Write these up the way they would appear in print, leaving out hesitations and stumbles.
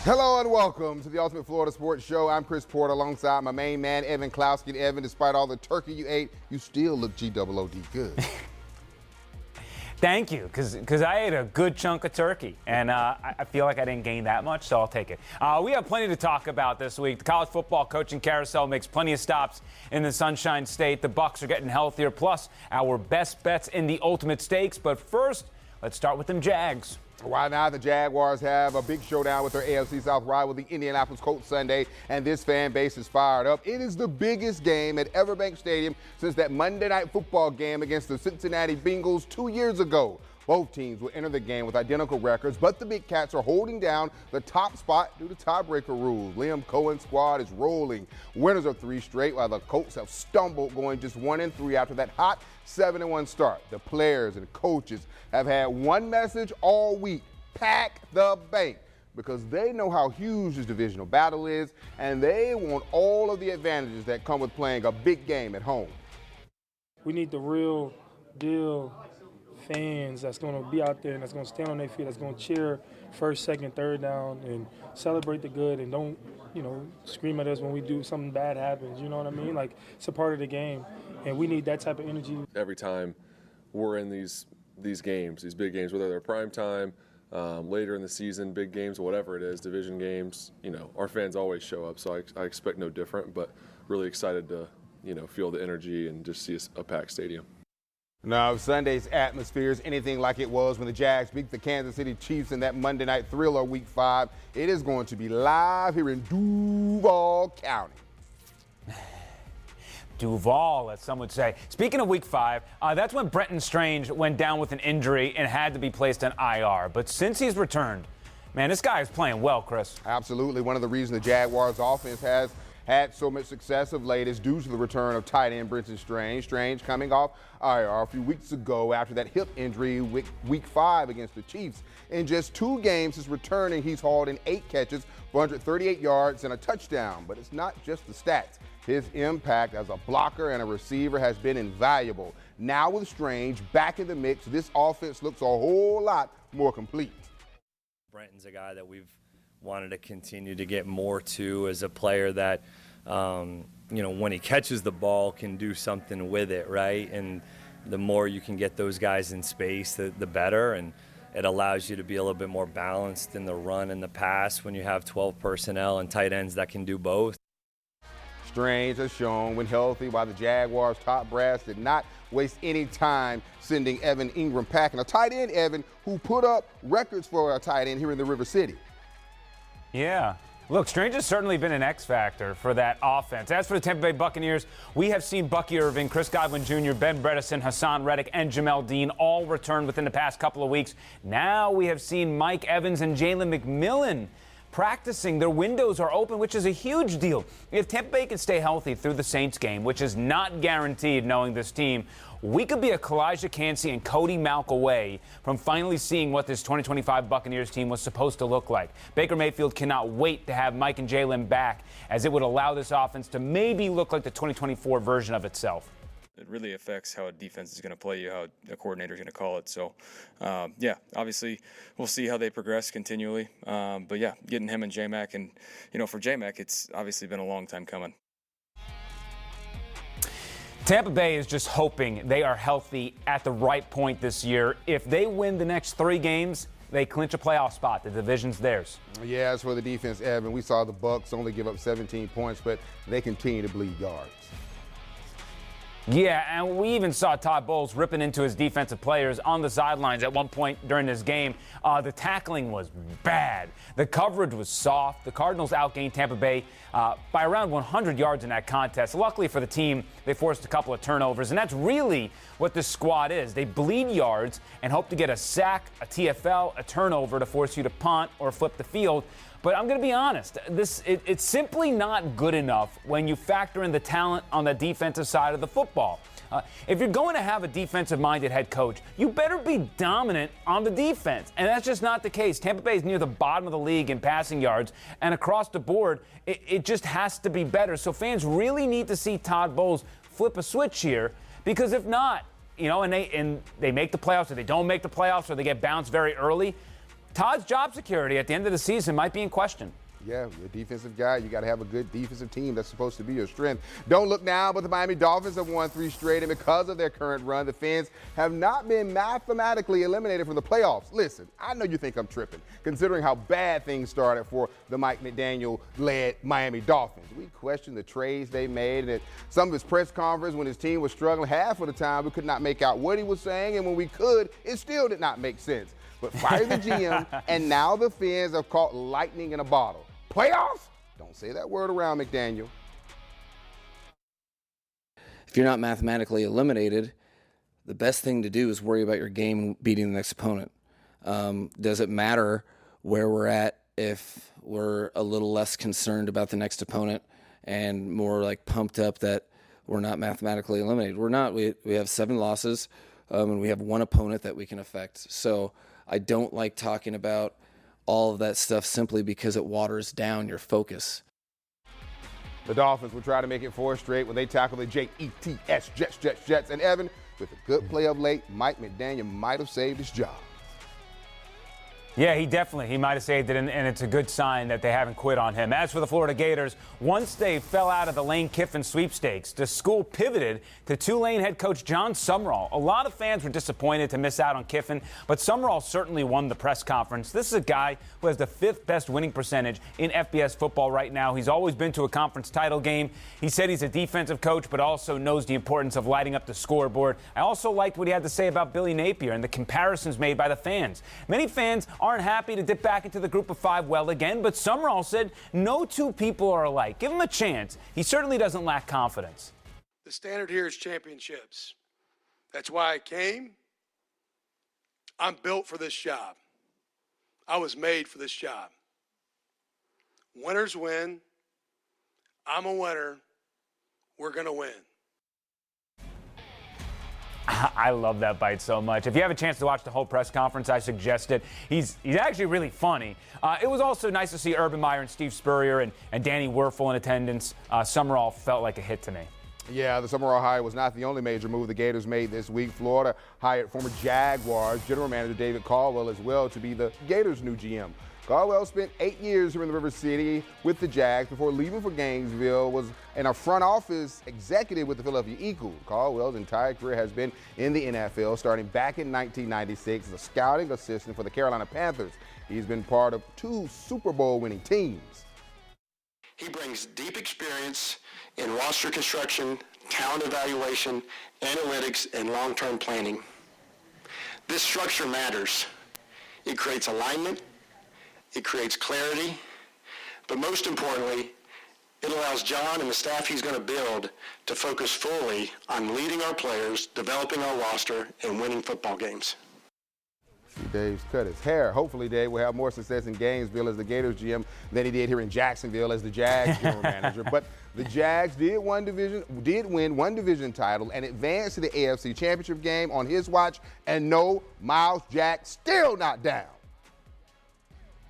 Hello and welcome to the Ultimate Florida Sports Show. I'm Chris Porter alongside my main man, Evan Closky. And Evan, despite all the turkey you ate, you still look G-O-O-D good. Thank you, because I ate a good chunk of turkey, and I feel like I didn't gain that much, so I'll take it. We have plenty to talk about this week. The college football coaching carousel makes plenty of stops in the Sunshine State. The Bucs are getting healthier, plus our best bets in the Ultimate Stakes. But first, let's start with them Jags. Right now, the Jaguars have a big showdown with their AFC South rival, the Indianapolis Colts, Sunday, and this fan base is fired up. It is the biggest game at Everbank Stadium since that Monday Night Football game against the Cincinnati Bengals 2 years ago. Both teams will enter the game with identical records, but the Big Cats are holding down the top spot due to tiebreaker rules. Liam Cohen's squad is rolling. Winners of 3 straight, while the Colts have stumbled, going just 1-3 after that hot 7-1 start. The players and coaches have had one message all week: pack the bank, because they know how huge this divisional battle is, and they want all of the advantages that come with playing a big game at home. We need the real deal fans that's going to be out there and that's going to stand on their feet, that's going to cheer first, second, third down and celebrate the good, and don't, scream at us when we do something bad happens. You know what I mean? Like, it's a part of the game, and we need that type of energy. Every time we're in these games, these big games, whether they're prime time, later in the season, big games, whatever it is, division games, our fans always show up, so I expect no different, but really excited to, feel the energy and just see a packed stadium. Now, if Sunday's atmosphere is anything like it was when the Jags beat the Kansas City Chiefs in that Monday night thriller Week 5, it is going to be live here in Duval County. Duval, as some would say. Speaking of Week 5, that's when Brenton Strange went down with an injury and had to be placed on IR. But since he's returned, man, this guy is playing well, Chris. Absolutely. One of the reasons the Jaguars' offense has had so much success of late is due to the return of tight end Brenton Strange. Strange coming off IR a few weeks ago after that hip injury week 5 against the Chiefs. In just 2 games since returning, he's hauled in 8 catches, 438 yards, and a touchdown. But it's not just the stats. His impact as a blocker and a receiver has been invaluable. Now with Strange back in the mix, this offense looks a whole lot more complete. Brenton's a guy that we've wanted to continue to get more to as a player that, when he catches the ball, can do something with it, right? And the more you can get those guys in space, the better. And it allows you to be a little bit more balanced in the run and the pass when you have 12 personnel and tight ends that can do both. Strange has shown when healthy, while the Jaguars' top brass did not waste any time sending Evan Ingram packing. A tight end, Evan, who put up records for a tight end here in the River City. Yeah. Look, Strange has certainly been an X factor for that offense. As for the Tampa Bay Buccaneers, we have seen Bucky Irving, Chris Godwin Jr., Ben Bredeson, Hassan Reddick, and Jamel Dean all return within the past couple of weeks. Now we have seen Mike Evans and Jalen McMillan practicing. Their windows are open, which is a huge deal. If Tampa Bay can stay healthy through the Saints game, which is not guaranteed knowing this team, we could be a Kalijah Kancey and Cody Malk away from finally seeing what this 2025 Buccaneers team was supposed to look like. Baker Mayfield cannot wait to have Mike and Jalen back, as it would allow this offense to maybe look like the 2024 version of itself. It really affects how a defense is going to play you, how a coordinator is going to call it. So, obviously we'll see how they progress continually. But getting him and J-Mac, and, for J-Mac, it's obviously been a long time coming. Tampa Bay is just hoping they are healthy at the right point this year. If they win the next 3 games, they clinch a playoff spot. The division's theirs. Yeah, as for the defense, Evan, we saw the Bucs only give up 17 points, but they continue to bleed yards. Yeah, and we even saw Todd Bowles ripping into his defensive players on the sidelines at one point during this game. The tackling was bad. The coverage was soft. The Cardinals outgained Tampa Bay by around 100 yards in that contest. Luckily for the team, they forced a couple of turnovers, and that's really what this squad is. They bleed yards and hope to get a sack, a TFL, a turnover to force you to punt or flip the field. But I'm going to be honest, it's simply not good enough when you factor in the talent on the defensive side of the football. If you're going to have a defensive-minded head coach, you better be dominant on the defense. And that's just not the case. Tampa Bay is near the bottom of the league in passing yards, and across the board, it just has to be better. So fans really need to see Todd Bowles flip a switch here, because if not, and they make the playoffs, or they don't make the playoffs, or they get bounced very early, Todd's job security at the end of the season might be in question. Yeah, you're a defensive guy. You got to have a good defensive team. That's supposed to be your strength. Don't look now, but the Miami Dolphins have won 3 straight, and because of their current run, the Fins have not been mathematically eliminated from the playoffs. Listen, I know you think I'm tripping, considering how bad things started for the Mike McDaniel-led Miami Dolphins. We questioned the trades they made, and at some of his press conference when his team was struggling, half of the time we could not make out what he was saying, and when we could, it still did not make sense. But fire the GM, and now the Fins have caught lightning in a bottle. Playoffs? Don't say that word around McDaniel. If you're not mathematically eliminated, the best thing to do is worry about your game and beating the next opponent. Does it matter where we're at if we're a little less concerned about the next opponent and more like pumped up that we're not mathematically eliminated? We're not. We have 7 losses, and we have 1 opponent that we can affect. So I don't like talking about all of that stuff simply because it waters down your focus. The Dolphins will try to make it 4 straight when they tackle the Jets, Jets. And Evan, with a good play of late, Mike McDaniel might have saved his job. Yeah, he might have saved it, and it's a good sign that they haven't quit on him. As for the Florida Gators, once they fell out of the Lane Kiffin sweepstakes, the school pivoted to Tulane head coach John Sumrall. A lot of fans were disappointed to miss out on Kiffin, but Sumrall certainly won the press conference. This is a guy who has the 5th best winning percentage in FBS football right now. He's always been to a conference title game. He said he's a defensive coach, but also knows the importance of lighting up the scoreboard. I also liked what he had to say about Billy Napier and the comparisons made by the fans. Many fans aren't happy to dip back into the group of 5 well again, but Sumrall said no 2 people are alike. Give him a chance. He certainly doesn't lack confidence. The standard here is championships. That's why I came. I'm built for this job. I was made for this job. Winners win. I'm a winner. We're going to win. I love that bite so much. If you have a chance to watch the whole press conference, I suggest it. He's actually really funny. It was also nice to see Urban Meyer and Steve Spurrier and Danny Werfel in attendance. Sumrall felt like a hit to me. Yeah, the Sumrall hire was not the only major move the Gators made this week. Florida hired former Jaguars general manager David Caldwell as well to be the Gators' new GM. Caldwell spent 8 years here in the River City with the Jags before leaving for Gainesville, was in a front office executive with the Philadelphia Eagles. Caldwell's entire career has been in the NFL, starting back in 1996 as a scouting assistant for the Carolina Panthers. He's been part of 2 Super Bowl winning teams. He brings deep experience in roster construction, talent evaluation, analytics, and long-term planning. This structure matters. It creates alignment. It creates clarity, but most importantly, it allows John and the staff he's going to build to focus fully on leading our players, developing our roster, and winning football games. Dave's cut his hair. Hopefully, Dave will have more success in Gainesville as the Gators GM than he did here in Jacksonville as the Jags general manager. But the Jags did win one division title and advance to the AFC Championship game on his watch. And no, Miles Jack still not down.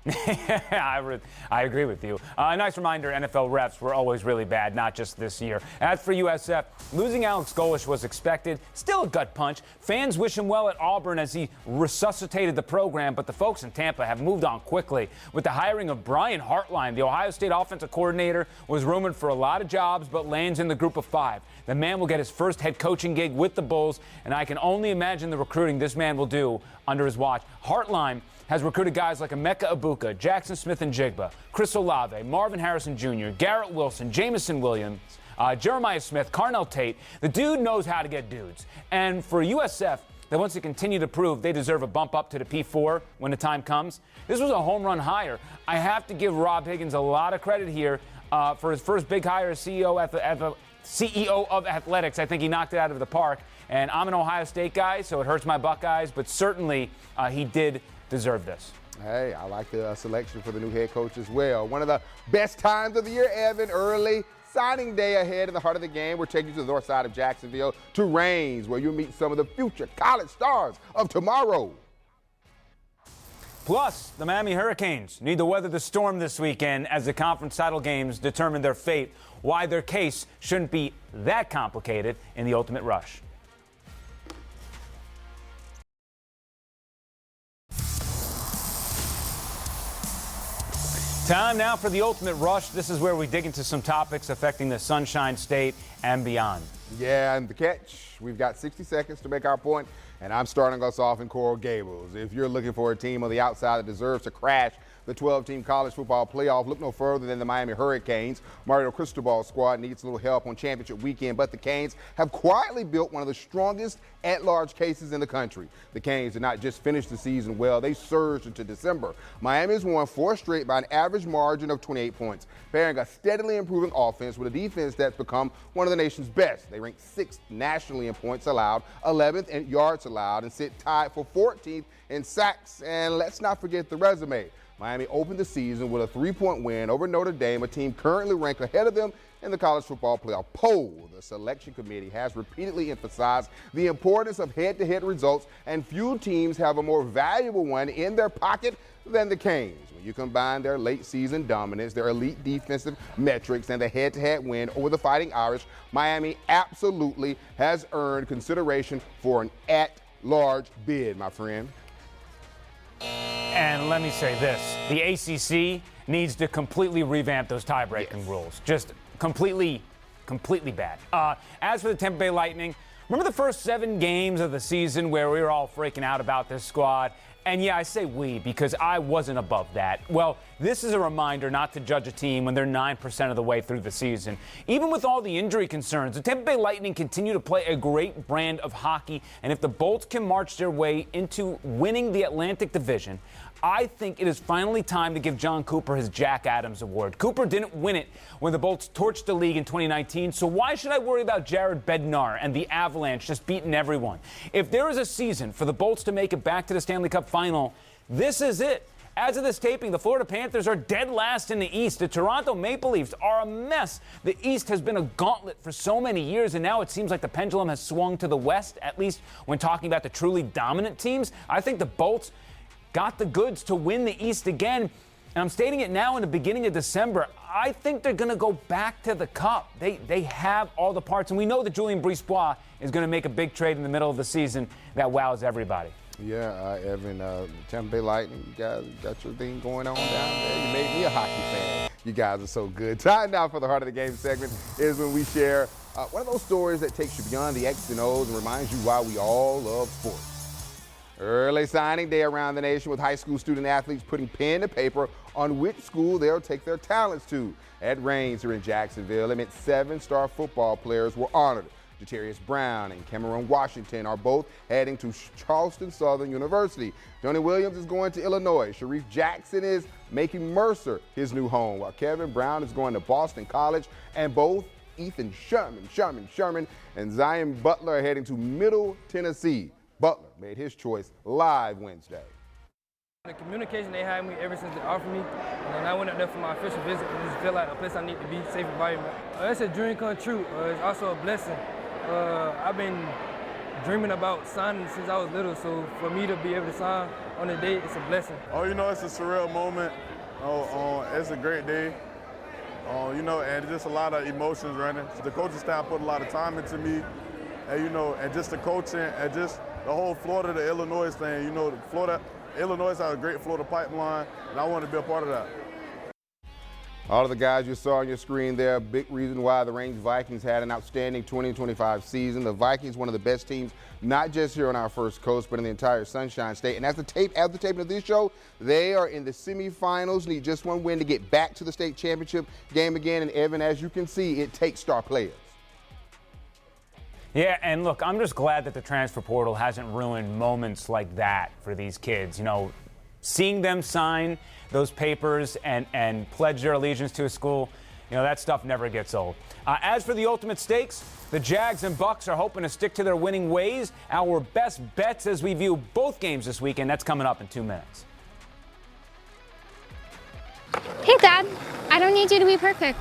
I agree with you. A nice reminder, NFL refs were always really bad, not just this year. As for USF, losing Alex Golesh was expected. Still a gut punch. Fans wish him well at Auburn as he resuscitated the program, but the folks in Tampa have moved on quickly. With the hiring of Brian Hartline, the Ohio State offensive coordinator, was rumored for a lot of jobs, but lands in the group of 5. The man will get his first head coaching gig with the Bulls, and I can only imagine the recruiting this man will do under his watch. Hartline has recruited guys like Emeka Ibuka, Jackson Smith and Jigba, Chris Olave, Marvin Harrison Jr., Garrett Wilson, Jamison Williams, Jeremiah Smith, Carnell Tate. The dude knows how to get dudes. And for USF, that wants to continue to prove they deserve a bump up to the P4 when the time comes, this was a home run hire. I have to give Rob Higgins a lot of credit here for his first big hire as CEO of athletics. I think he knocked it out of the park. And I'm an Ohio State guy, so it hurts my Buckeyes, but certainly he did deserve this. Hey, I like the selection for the new head coach as well. One of the best times of the year, Evan, early signing day ahead in the heart of the game. We're taking you to the north side of Jacksonville to Raines, where you'll meet some of the future college stars of tomorrow. Plus, the Miami Hurricanes need to weather the storm this weekend as the conference title games determine their fate, why their case shouldn't be that complicated in the ultimate rush. Time now for the Ultimate Rush. This is where we dig into some topics affecting the Sunshine State and beyond. Yeah, and the catch, we've got 60 seconds to make our point, and I'm starting us off in Coral Gables. If you're looking for a team on the outside that deserves to crash the 12-team college football playoff, look no further than the Miami Hurricanes. Mario Cristobal's squad needs a little help on championship weekend, but the Canes have quietly built one of the strongest at-large cases in the country. The Canes did not just finish the season well, they surged into December. Miami has won 4 straight by an average margin of 28 points, pairing a steadily improving offense with a defense that's become one of the nation's best. They rank 6th nationally in points allowed, 11th in yards allowed, and sit tied for 14th in sacks. And let's not forget the resume. Miami opened the season with a 3-point win over Notre Dame, a team currently ranked ahead of them in the college football playoff poll. The selection committee has repeatedly emphasized the importance of head-to-head results, and few teams have a more valuable one in their pocket than the Canes. When you combine their late-season dominance, their elite defensive metrics, and the head-to-head win over the Fighting Irish, Miami absolutely has earned consideration for an at-large bid, my friend. And let me say this, the ACC needs to completely revamp those tie-breaking rules. Just completely bad. As for the Tampa Bay Lightning, remember the first 7 games of the season where we were all freaking out about this squad? And yeah, I say we because I wasn't above that. Well, this is a reminder not to judge a team when they're 9% of the way through the season. Even with all the injury concerns, the Tampa Bay Lightning continue to play a great brand of hockey. And if the Bolts can march their way into winning the Atlantic Division, I think it is finally time to give John Cooper his Jack Adams Award. Cooper didn't win it when the Bolts torched the league in 2019, so why should I worry about Jared Bednar and the Avalanche just beating everyone? If there is a season for the Bolts to make it back to the Stanley Cup final, this is it. As of this taping, the Florida Panthers are dead last in the East. The Toronto Maple Leafs are a mess. The East has been a gauntlet for so many years, and now it seems like the pendulum has swung to the West, at least when talking about the truly dominant teams. I think the Bolts got the goods to win the East again, and I'm stating it now in the beginning of December. I think they're going to go back to the Cup. They have all the parts, and we know that Julien Brisebois is going to make a big trade in the middle of the season that wows everybody. Yeah, Evan, Tampa Bay Lightning, you guys got your thing going on down there. You made me a hockey fan. You guys are so good. Time now for the Heart of the Game segment is when we share one of those stories that takes you beyond the X's and O's and reminds you why we all love sports. Early signing day around the nation with high school student athletes putting pen to paper on which school they'll take their talents to. At Reigns here in Jacksonville, it meant 7-star football players were honored. Jatarius Brown and Cameron Washington are both heading to Charleston Southern University. Tony Williams is going to Illinois. Sharif Jackson is making Mercer his new home, while Kevin Brown is going to Boston College, and both Ethan Sherman, and Zion Butler are heading to Middle Tennessee. Butler made his choice live Wednesday. The communication they had me ever since they offered me, and then I went up there for my official visit and just feel like a place I need to be, safe environment. It's a dream come true. It's also a blessing. I've been dreaming about signing since I was little, so for me to be able to sign on the day, it's a blessing. Oh, it's a surreal moment. It's a great day. And just a lot of emotions running. So the coaching staff put a lot of time into me, and just the coaching and just the whole Florida to Illinois thing. Illinois has a great Florida pipeline, and I want to be a part of that. All of the guys you saw on your screen there, a big reason why the Range Vikings had an outstanding 2025 season. The Vikings, one of the best teams, not just here on our First Coast, but in the entire Sunshine State. And as the taping of this show, they are in the semifinals, need just one win to get back to the state championship game again. And Evan, as you can see, it takes star players. Yeah, and look, I'm just glad that the transfer portal hasn't ruined moments like that for these kids. Seeing them sign those papers and pledge their allegiance to a school, that stuff never gets old. As for the ultimate stakes, the Jags and Bucks are hoping to stick to their winning ways. Our best bets as we view both games this weekend, that's coming up in 2 minutes. Hey, Dad, I don't need you to be perfect.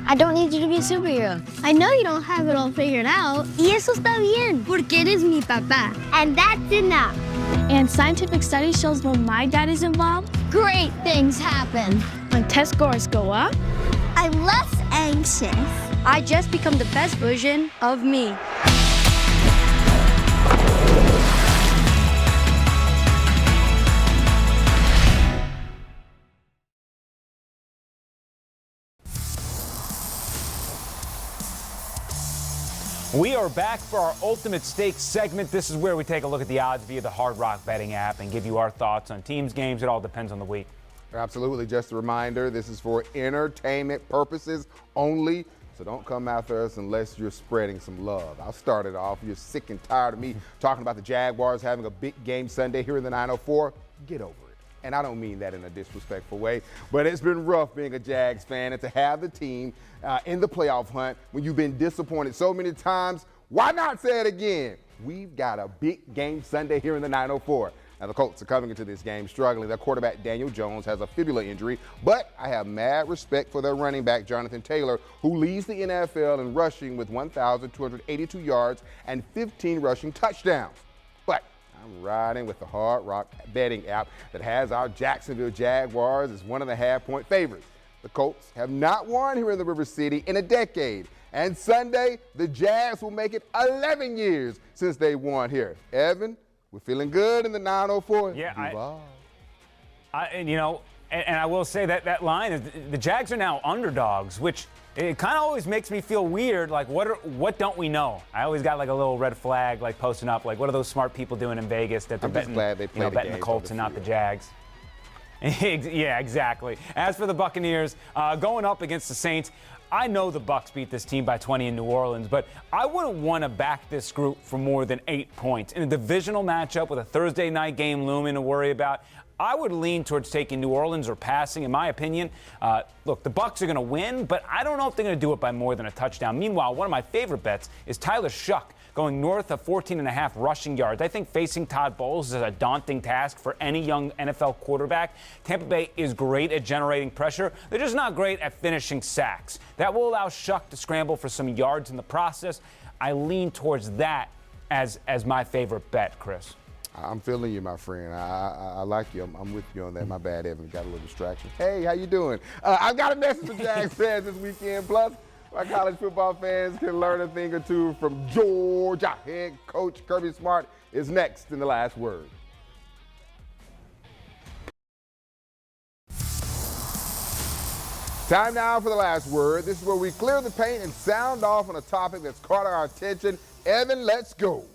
I don't need you to be a superhero. I know you don't have it all figured out. Y eso está bien, porque eres mi papá. And that's enough. And scientific study shows when my dad is involved, great things happen. When test scores go up, I'm less anxious. I just become the best version of me. We are back for our Ultimate Stakes segment. This is where we take a look at the odds via the Hard Rock betting app and give you our thoughts on teams, games. It all depends on the week. Absolutely. Just a reminder, this is for entertainment purposes only. So don't come after us unless you're spreading some love. I'll start it off. You're sick and tired of me talking about the Jaguars having a big game Sunday here in the 904. Get over it. And I don't mean that in a disrespectful way, but it's been rough being a Jags fan and to have the team in the playoff hunt when you've been disappointed so many times. Why not say it again? We've got a big game Sunday here in the 904. Now, the Colts are coming into this game struggling. Their quarterback, Daniel Jones, has a fibula injury, but I have mad respect for their running back, Jonathan Taylor, who leads the NFL in rushing with 1,282 yards and 15 rushing touchdowns. But I'm riding with the Hard Rock betting app that has our Jacksonville Jaguars as 1.5-point favorites. The Colts have not won here in the River City in a decade. And Sunday, the Jags will make it 11 years since they won here. Evan, we're feeling good in the 904. Yeah, and I will say that line is the Jags are now underdogs, which it kind of always makes me feel weird. Like, what don't we know? I always got like a little red flag, like posting up, like what are those smart people doing in Vegas that they're betting the Colts and not the Jags? Yeah, exactly. As for the Buccaneers, going up against the Saints, I know the Bucs beat this team by 20 in New Orleans, but I wouldn't want to back this group for more than 8 points. In a divisional matchup with a Thursday night game looming to worry about, I would lean towards taking New Orleans or passing, in my opinion. Look, the Bucs are going to win, but I don't know if they're going to do it by more than a touchdown. Meanwhile, one of my favorite bets is Tyler Shuck going north of 14.5 rushing yards. I think facing Todd Bowles is a daunting task for any young NFL quarterback. Tampa Bay is great at generating pressure. They're just not great at finishing sacks. That will allow Shuck to scramble for some yards in the process. I lean towards that as my favorite bet, Chris. I'm feeling you, my friend. I like you. I'm with you on that. My bad, Evan. Got a little distraction. Hey, how you doing? I've got a message for Jags fans this weekend. Plus, my college football fans can learn a thing or two from Georgia. Head coach Kirby Smart is next in the last word. Time now for the last word. This is where we clear the paint and sound off on a topic that's caught our attention. Evan, let's go.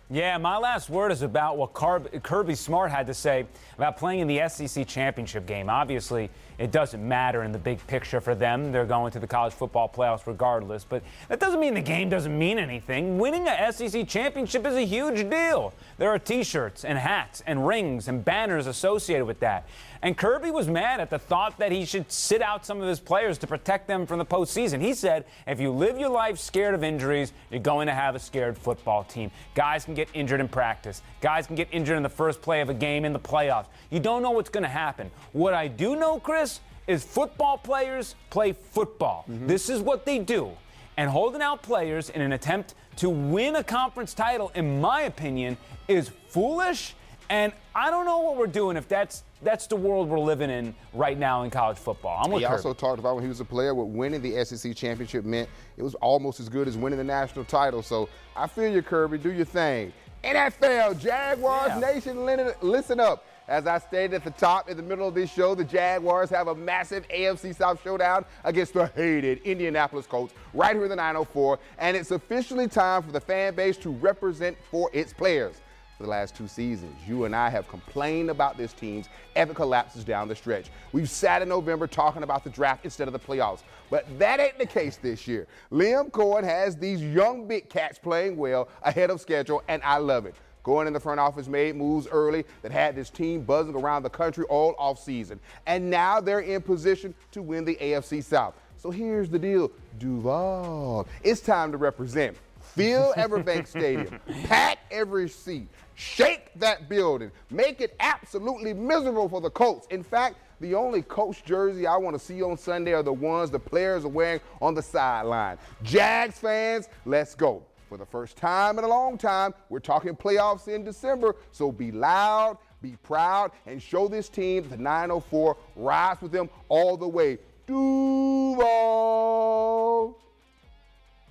Yeah, my last word is about what Kirby Smart had to say about playing in the SEC championship game. Obviously, it doesn't matter in the big picture for them. They're going to the college football playoffs regardless. But that doesn't mean the game doesn't mean anything. Winning a SEC championship is a huge deal. There are T-shirts and hats and rings and banners associated with that. And Kirby was mad at the thought that he should sit out some of his players to protect them from the postseason. He said, if you live your life scared of injuries, you're going to have a scared football team. Guys can get injured in practice. Guys can get injured in the first play of a game in the playoffs. You don't know what's going to happen. What I do know, Chris, is football players play football. This is what they do. And holding out players in an attempt to win a conference title, in my opinion, is foolish. And I don't know what we're doing if that's the world we're living in right now in college football. I'm with He Kirby. also talked about when he was a player, what winning the SEC championship meant. It was almost as good as winning the national title. So I feel you, Kirby. Do your thing. NFL, Jaguars Nation, listen up. As I stated at the top, in the middle of this show, the Jaguars have a massive AFC South showdown against the hated Indianapolis Colts right here in the 904, and it's officially time for the fan base to represent for its players. For the last 2 seasons, you and I have complained about this team's epic collapses down the stretch. We've sat in November talking about the draft instead of the playoffs, but that ain't the case this year. Liam Cohen has these young big cats playing well ahead of schedule, and I love it. Cohen in the front office made moves early that had this team buzzing around the country all offseason, and now they're in position to win the AFC South. So here's the deal, Duval. It's time to represent. Fill Everbank Stadium, pack every seat, shake that building, make it absolutely miserable for the Colts. In fact, the only Colts jersey I want to see on Sunday are the ones the players are wearing on the sideline. Jags fans, let's go. For the first time in a long time, we're talking playoffs in December, so be loud, be proud, and show this team that the 904 rides with them all the way. Duval!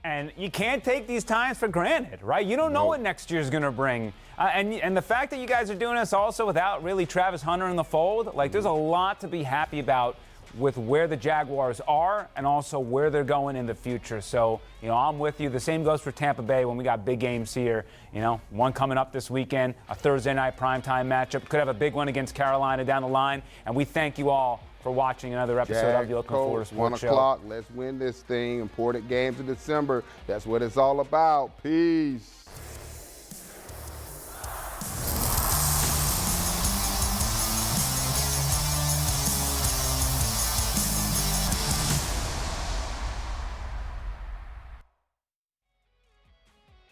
And you can't take these times for granted, right? You don't know what next year's going to bring. And the fact that you guys are doing this also without really Travis Hunter in the fold, like there's a lot to be happy about with where the Jaguars are and also where they're going in the future. So, I'm with you. The same goes for Tampa Bay when we got big games here. One coming up this weekend, a Thursday night primetime matchup. Could have a big one against Carolina down the line. And we thank you all for watching another episode of the Looking Forward to Sports Show. 1 o'clock. Let's win this thing. Important games in December. That's what it's all about. Peace.